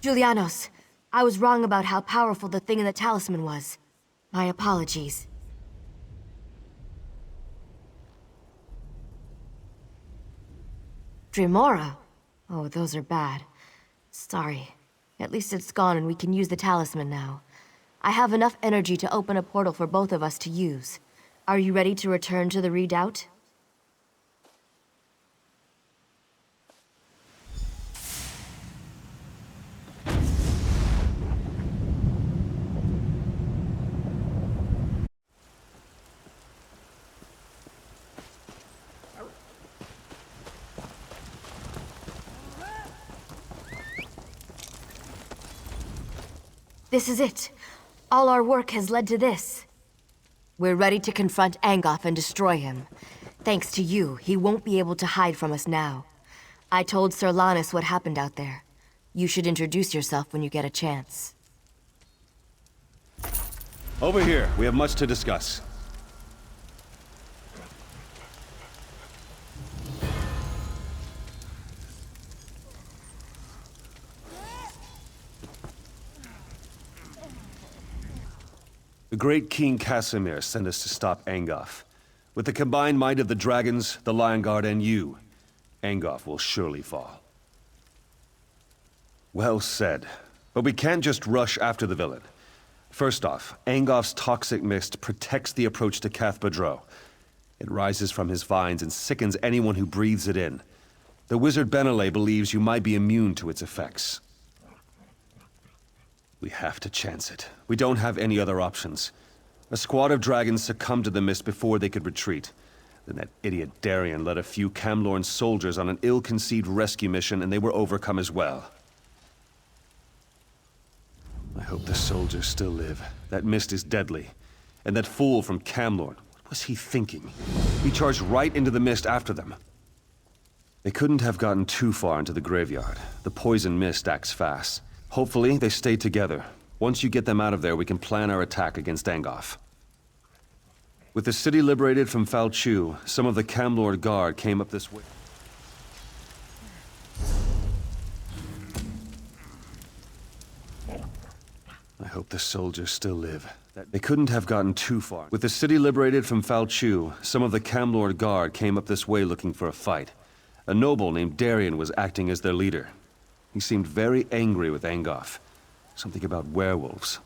Julianos, I was wrong about how powerful the thing in the talisman was. My apologies. Dremora? Oh, those are bad. Sorry. At least it's gone and we can use the talisman now. I have enough energy to open a portal for both of us to use. Are you ready to return to the redoubt? This is it. All our work has led to this. We're ready to confront Angof and destroy him. Thanks to you, he won't be able to hide from us now. I told Sir Lannis what happened out there. You should introduce yourself when you get a chance. Over here. We have much to discuss. The great King Casimir sent us to stop Angof. With the combined might of the dragons, the Lion Guard, and you, Angof will surely fall. Well said. But we can't just rush after the villain. First off, Angof's toxic mist protects the approach to Bedraud. It rises from his vines and sickens anyone who breathes it in. The wizard Benelay believes you might be immune to its effects. We have to chance it. We don't have any other options. A squad of dragons succumbed to the mist before they could retreat. Then that idiot Darien led a few Camlorn soldiers on an ill-conceived rescue mission, and they were overcome as well. I hope the soldiers still live. That mist is deadly. And that fool from Camlorn, what was he thinking? He charged right into the mist after them. They couldn't have gotten too far into the graveyard. The poison mist acts fast. Hopefully, they stay together. Once you get them out of there, we can plan our attack against Angof. With the city liberated from Falchu, some of the Camlord Guard came up this way. I hope the soldiers still live. They couldn't have gotten too far. With the city liberated from Falchu, some of the Camlord Guard came up this way looking for a fight. A noble named Darien was acting as their leader. He seemed very angry with Angof. Something about werewolves.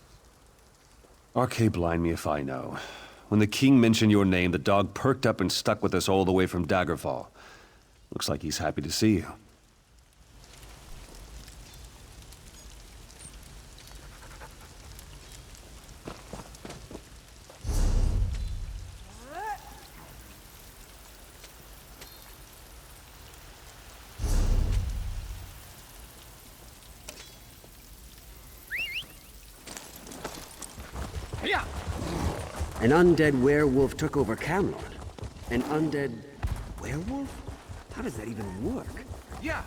Arcade blind me if I know. When the king mentioned your name, the dog perked up and stuck with us all the way from Daggerfall. Looks like he's happy to see you. An undead werewolf took over Camlord. An undead werewolf? How does that even work? Yeah.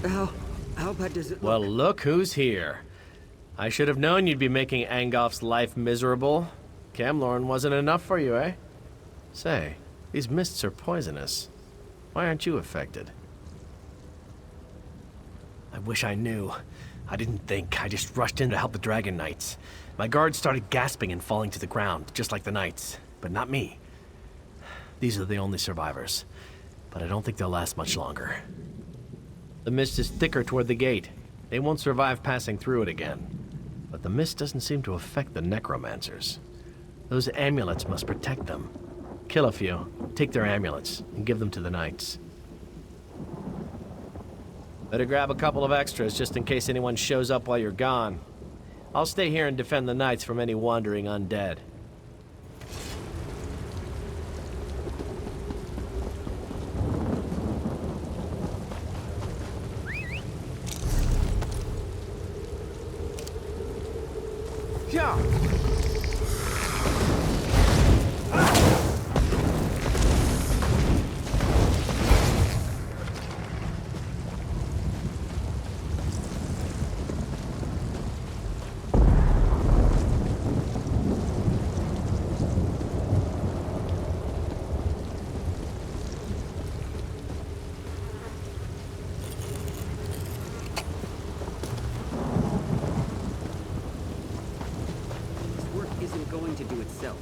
How bad does it look? Well, look who's here. I should have known you'd be making Angof's life miserable. Camlorn wasn't enough for you, eh? Say, these mists are poisonous. Why aren't you affected? I wish I knew. I didn't think. I just rushed in to help the Dragon Knights. My guards started gasping and falling to the ground, just like the Knights. But not me. These are the only survivors. But I don't think they'll last much longer. The mist is thicker toward the gate. They won't survive passing through it again. But the mist doesn't seem to affect the necromancers. Those amulets must protect them. Kill a few, take their amulets, and give them to the knights. Better grab a couple of extras just in case anyone shows up while you're gone. I'll stay here and defend the knights from any wandering undead. Yeah. Isn't going to do itself.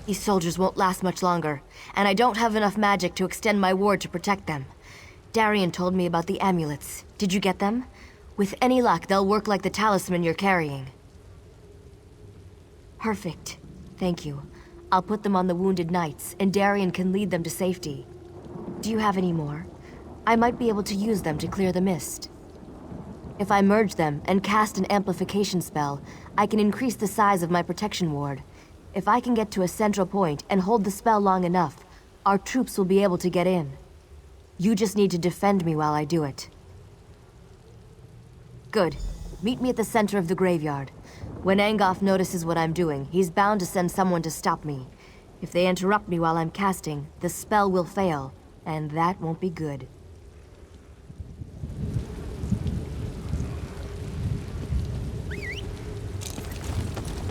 These soldiers won't last much longer, and I don't have enough magic to extend my ward to protect them. Darian told me about the amulets. Did you get them? With any luck, they'll work like the talisman you're carrying. Perfect. Thank you. I'll put them on the wounded knights, and Darian can lead them to safety. Do you have any more? I might be able to use them to clear the mist. If I merge them and cast an amplification spell, I can increase the size of my protection ward. If I can get to a central point and hold the spell long enough, our troops will be able to get in. You just need to defend me while I do it. Good. Meet me at the center of the graveyard. When Angof notices what I'm doing, he's bound to send someone to stop me. If they interrupt me while I'm casting, the spell will fail, and that won't be good.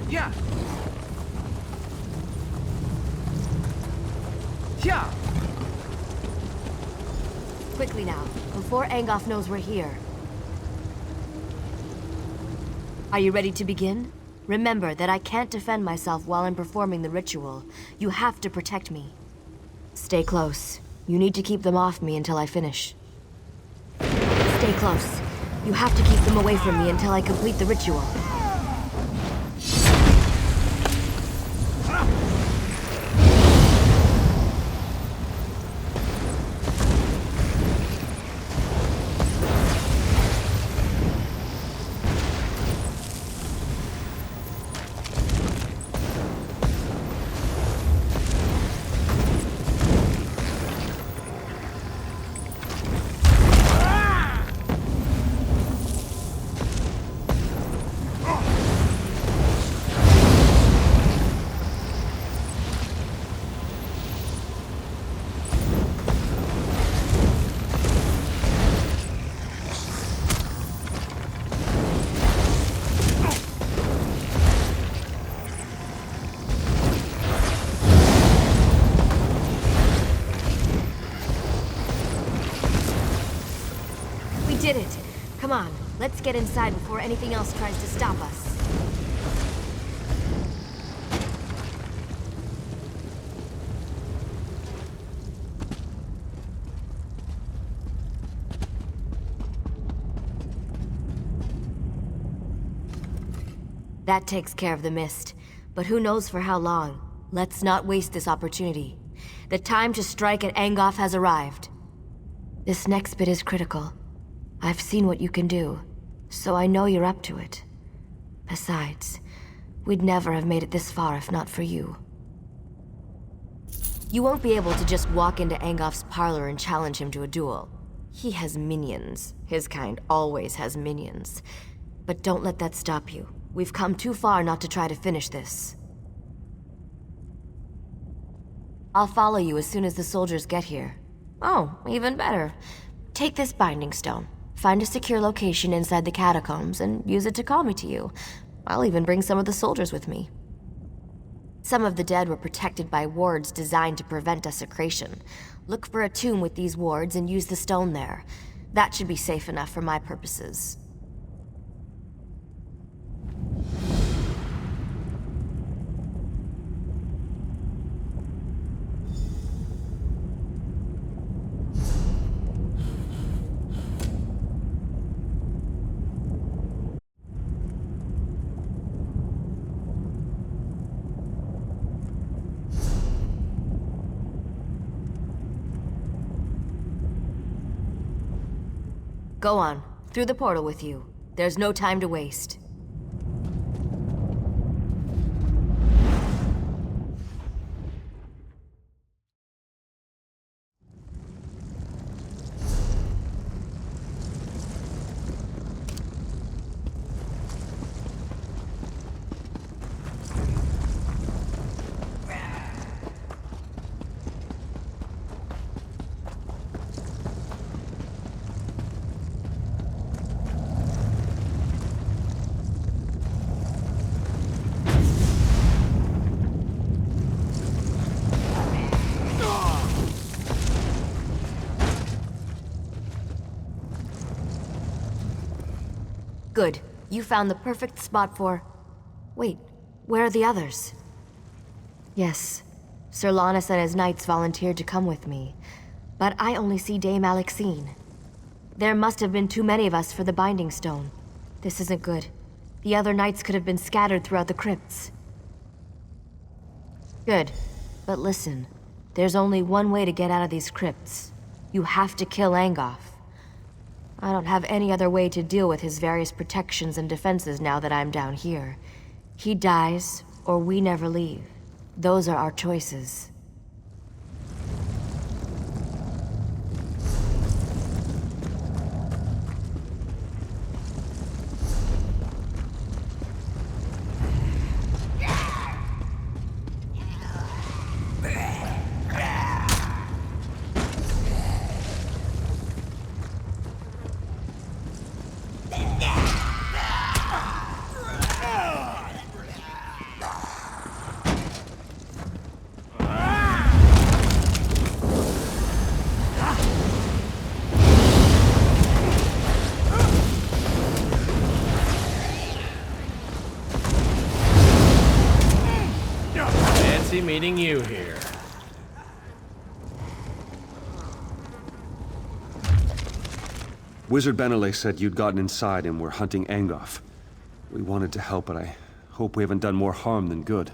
Yeah. Yeah. Quickly now, before Angof knows we're here. Are you ready to begin? Remember that I can't defend myself while I'm performing the ritual. You have to protect me. Stay close. You need to keep them off me until I finish. Stay close. You have to keep them away from me until I complete the ritual. Let's get inside before anything else tries to stop us. That takes care of the mist, but who knows for how long. Let's not waste this opportunity. The time to strike at Angof has arrived. This next bit is critical. I've seen what you can do, so I know you're up to it. Besides, we'd never have made it this far if not for you. You won't be able to just walk into Angof's parlor and challenge him to a duel. He has minions. His kind always has minions. But don't let that stop you. We've come too far not to try to finish this. I'll follow you as soon as the soldiers get here. Oh, even better. Take this binding stone. Find a secure location inside the catacombs and use it to call me to you. I'll even bring some of the soldiers with me. Some of the dead were protected by wards designed to prevent desecration. Look for a tomb with these wards and use the stone there. That should be safe enough for my purposes. Go on. Through the portal with you. There's no time to waste. Good. You found the perfect spot for... Wait, where are the others? Yes, Sir Lannis and his knights volunteered to come with me, but I only see Dame Alexine. There must have been too many of us for the Binding Stone. This isn't good. The other knights could have been scattered throughout the crypts. Good, but listen. There's only one way to get out of these crypts. You have to kill Angof. I don't have any other way to deal with his various protections and defenses now that I'm down here. He dies, or we never leave. Those are our choices. Meeting you here. Wizard Benelay said you'd gotten inside and were hunting Angof. We wanted to help, but I hope we haven't done more harm than good.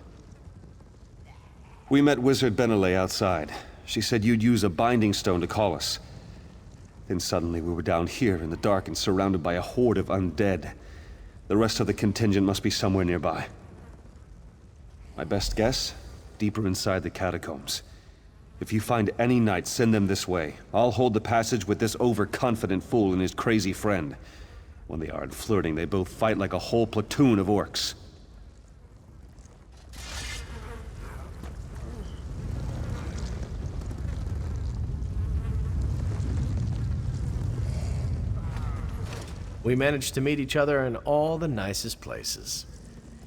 We met Wizard Benelay outside. She said you'd use a binding stone to call us. Then suddenly we were down here in the dark and surrounded by a horde of undead. The rest of the contingent must be somewhere nearby. My best guess? Deeper inside the catacombs. If you find any knights, send them this way. I'll hold the passage with this overconfident fool and his crazy friend. When they aren't flirting, they both fight like a whole platoon of orcs. We managed to meet each other in all the nicest places.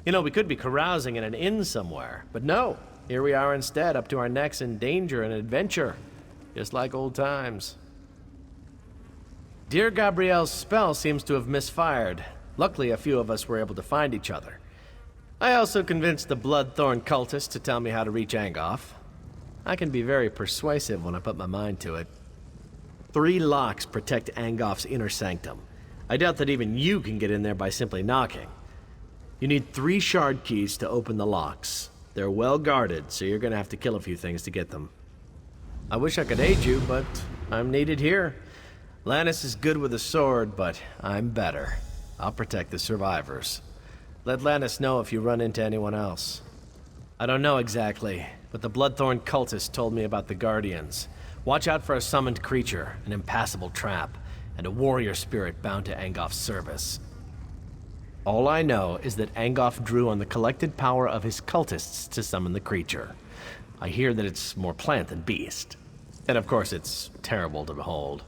You know, we could be carousing in an inn somewhere, but no. Here we are instead, up to our necks in danger and adventure. Just like old times. Dear Gabrielle's spell seems to have misfired. Luckily, a few of us were able to find each other. I also convinced the Bloodthorn cultist to tell me how to reach Angof. I can be very persuasive when I put my mind to it. 3 locks protect Angof's inner sanctum. I doubt that even you can get in there by simply knocking. You need 3 shard keys to open the locks. They're well guarded, so you're gonna have to kill a few things to get them. I wish I could aid you, but I'm needed here. Lannis is good with a sword, but I'm better. I'll protect the survivors. Let Lannis know if you run into anyone else. I don't know exactly, but the Bloodthorn cultist told me about the Guardians. Watch out for a summoned creature, an impassable trap, and a warrior spirit bound to Angof's service. All I know is that Angof drew on the collected power of his cultists to summon the creature. I hear that it's more plant than beast. And of course, it's terrible to behold.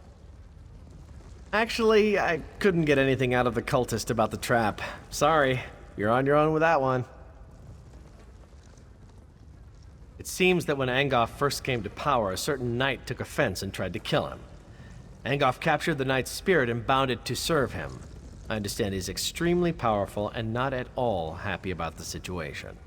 Actually, I couldn't get anything out of the cultist about the trap. Sorry, you're on your own with that one. It seems that when Angof first came to power, a certain knight took offense and tried to kill him. Angof captured the knight's spirit and bound it to serve him. I understand he's extremely powerful and not at all happy about the situation.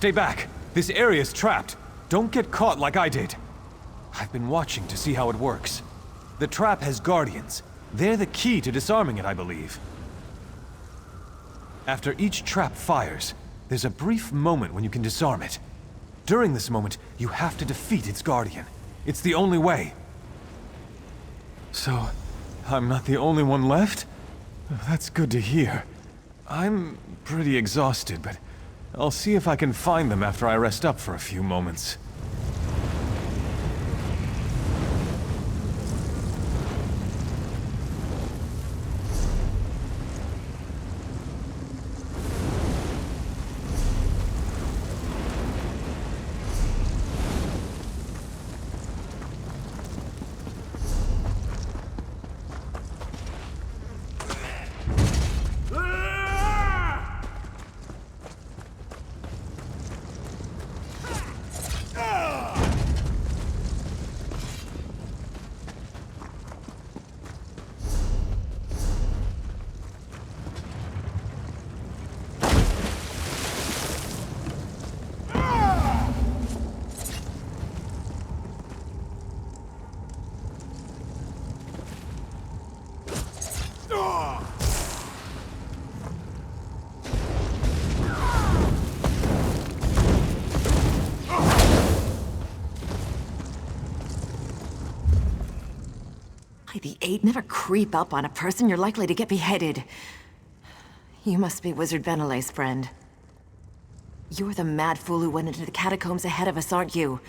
Stay back. This area's trapped. Don't get caught like I did. I've been watching to see how it works. The trap has guardians. They're the key to disarming it, I believe. After each trap fires, there's a brief moment when you can disarm it. During this moment, you have to defeat its guardian. It's the only way. So, I'm not the only one left? That's good to hear. I'm pretty exhausted, but I'll see if I can find them after I rest up for a few moments. The eight never creep up on a person, you're likely to get beheaded. You must be Wizard Benellay's friend. You're the mad fool who went into the catacombs ahead of us, aren't you?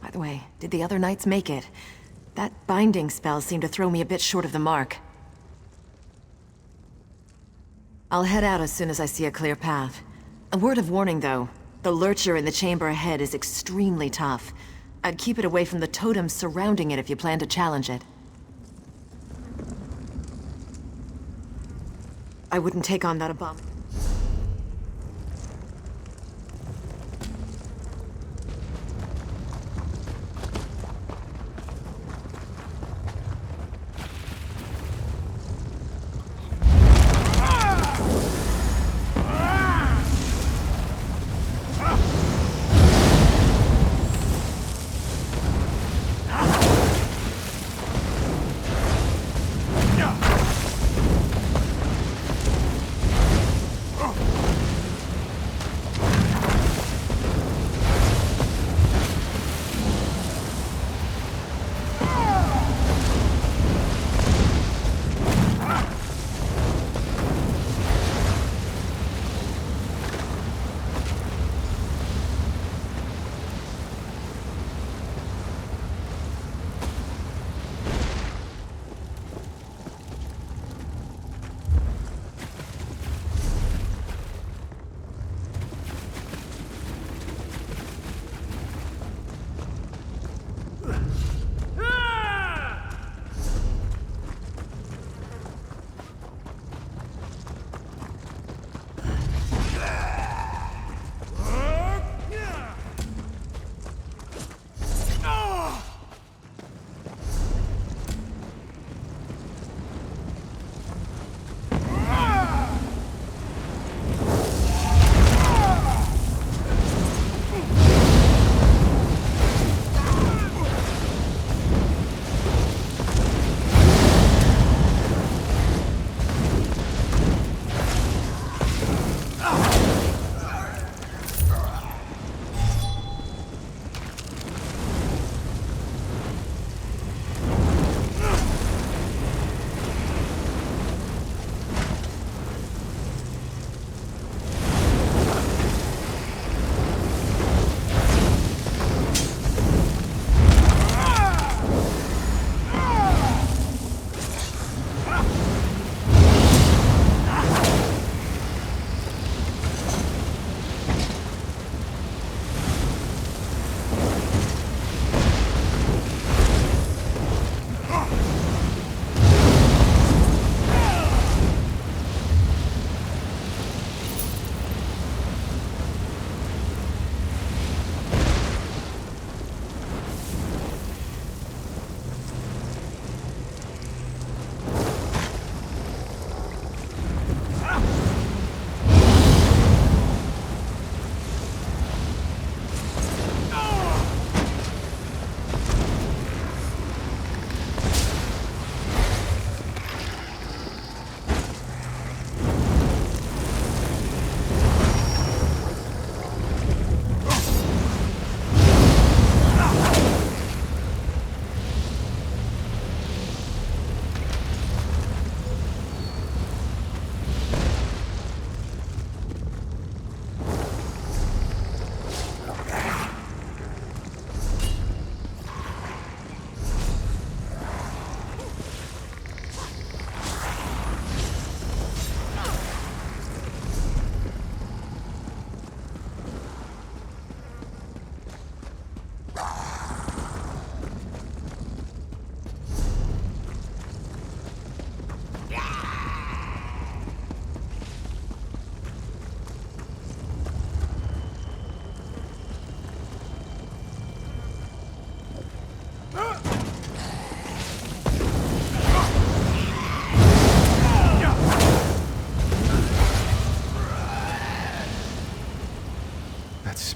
By the way, did the other knights make it? That binding spell seemed to throw me a bit short of the mark. I'll head out as soon as I see a clear path. A word of warning, though. The lurcher in the chamber ahead is extremely tough. I'd keep it away from the totems surrounding it if you plan to challenge it. I wouldn't take on that abomination.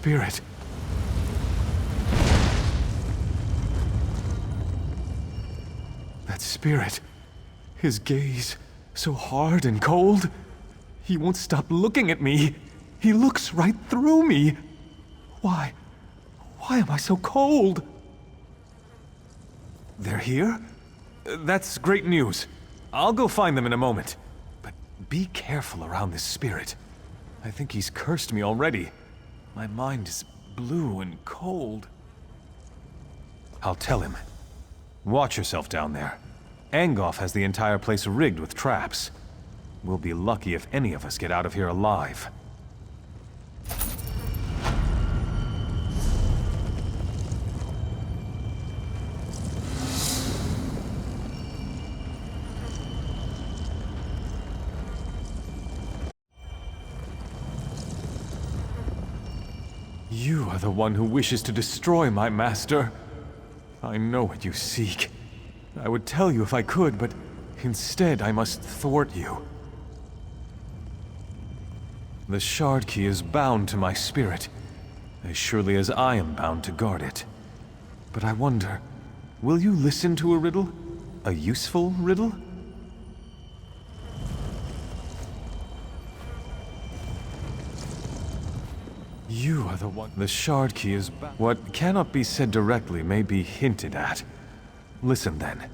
spirit. That spirit. His gaze, so hard and cold. He won't stop looking at me. He looks right through me. Why? Why am I so cold? They're here? That's great news. I'll go find them in a moment. But be careful around this spirit. I think he's cursed me already. My mind is blue and cold. I'll tell him. Watch yourself down there. Angof has the entire place rigged with traps. We'll be lucky if any of us get out of here alive. You are the one who wishes to destroy my master. I know what you seek. I would tell you if I could, but instead I must thwart you. The shard key is bound to my spirit, as surely as I am bound to guard it. But I wonder, will you listen to a riddle? A useful riddle? You are the one. The shard key is bound. What cannot be said directly may be hinted at. Listen then.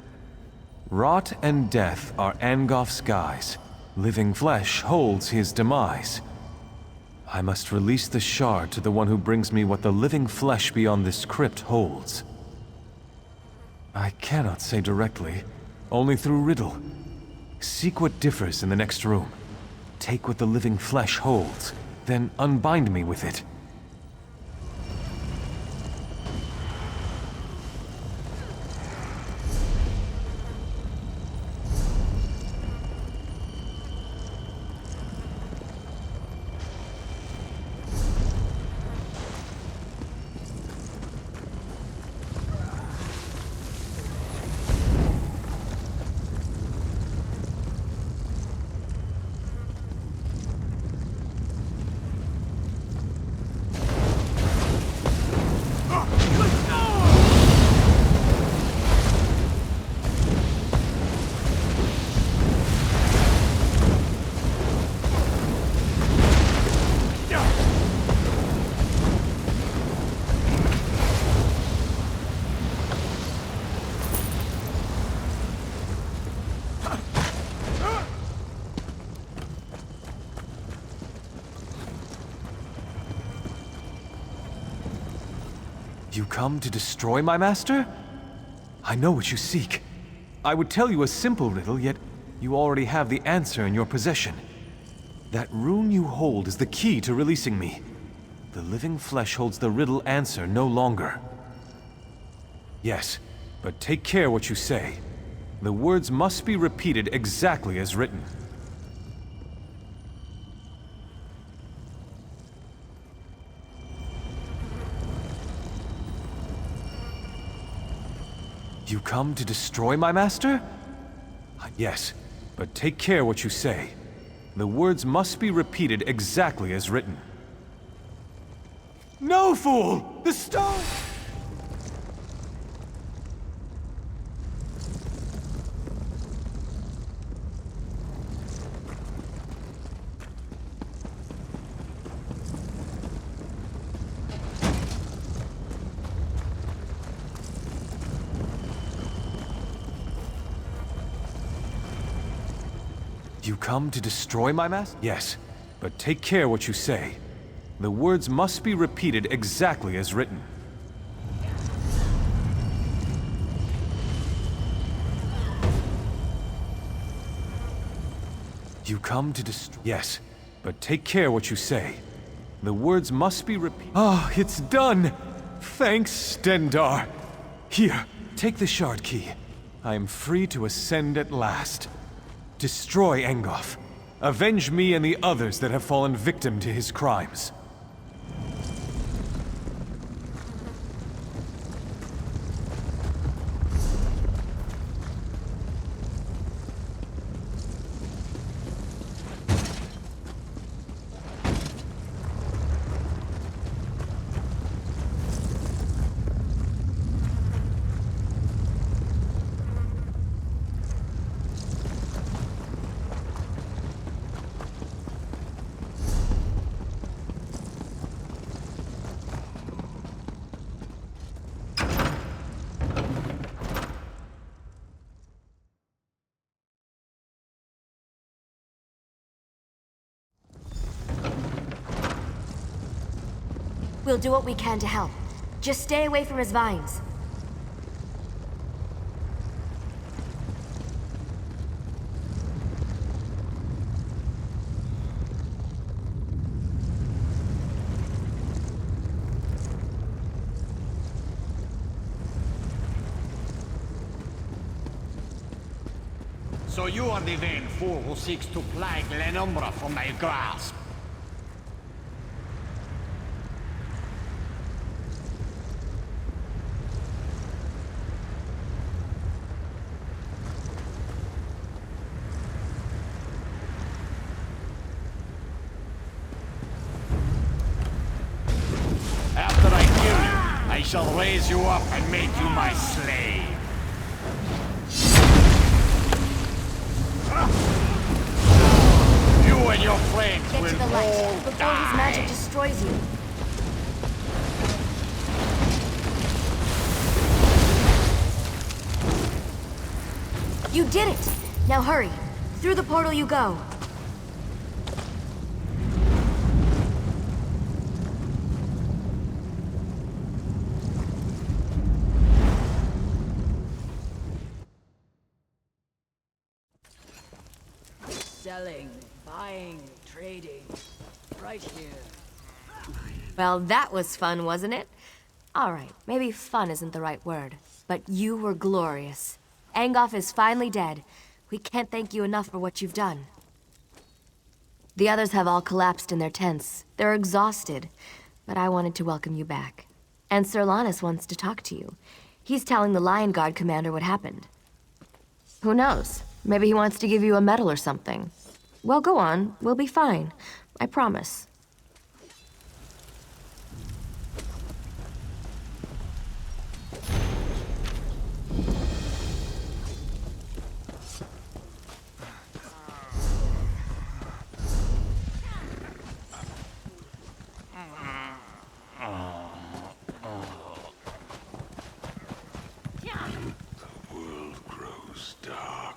Rot and death are Angof's guise. Living flesh holds his demise. I must release the shard to the one who brings me what the living flesh beyond this crypt holds. I cannot say directly, only through riddle. Seek what differs in the next room. Take what the living flesh holds, then unbind me with it. You come to destroy my master? I know what you seek. I would tell you a simple riddle, yet you already have the answer in your possession. That rune you hold is the key to releasing me. The living flesh holds the riddle answer no longer. Yes, but take care what you say. The words must be repeated exactly as written. You come to destroy my master? Yes, but take care what you say. The words must be repeated exactly as written. No, fool! The stone! You come to destroy my master? Yes, but take care what you say. The words must be repeated exactly as written. You come to destroy... Yes, but take care what you say. The words must be repeated... Ah, it's done! Thanks, Stendarr. Here, take the shard key. I am free to ascend at last. Destroy Angof. Avenge me and the others that have fallen victim to his crimes. We'll do what we can to help. Just stay away from his vines. So you are the vain fool who seeks to pry Glenumbra from my grasp. After I kill you, I shall raise you up and make you my slave. You and your flames Get will to the light all before die. his magic destroys you. You did it! Now hurry. Through the portal you go. Selling, buying, trading. Right here. Well, that was fun, wasn't it? All right, maybe fun isn't the right word, but you were glorious. Angof is finally dead. We can't thank you enough for what you've done. The others have all collapsed in their tents. They're exhausted, but I wanted to welcome you back. And Sir Lannis wants to talk to you. He's telling the Lion Guard commander what happened. Who knows? Maybe he wants to give you a medal or something. Well, go on. We'll be fine. I promise. The world grows dark.